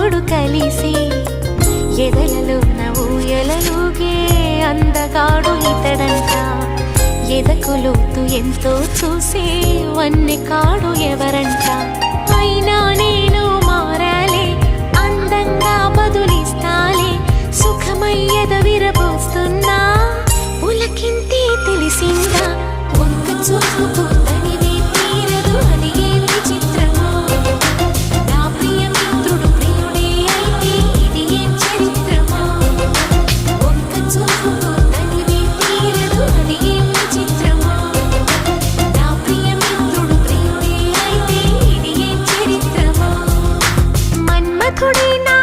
మూడు కలిసి ఎదలలో ఊయలలుగే అందగాడు ఇతడంట. ఎదకు లోతు ఎంతో చూసే వన్నె కాడు ఎవరంట. అయినా నేను మారాలే, అందంగా బదులిస్తాలే, సుఖమయ్యద విరబోస్తున్నా పులకింతే తెలిసిందా. ఒక్క చూపు తనివే తీరదు, అది ఏ విచిత్రమో. నా ప్రియ మిత్రుడు ప్రియుడే అయితే ఇది ఏం చరిత్రమో. ఒక్క చూపు తనివే తీరదు, అది ఏం విచిత్రమో. నా ప్రియ మిత్రుడు ప్రియుడే అయితే ఇది ఏం చరిత్రమో. మన్మథుడే నా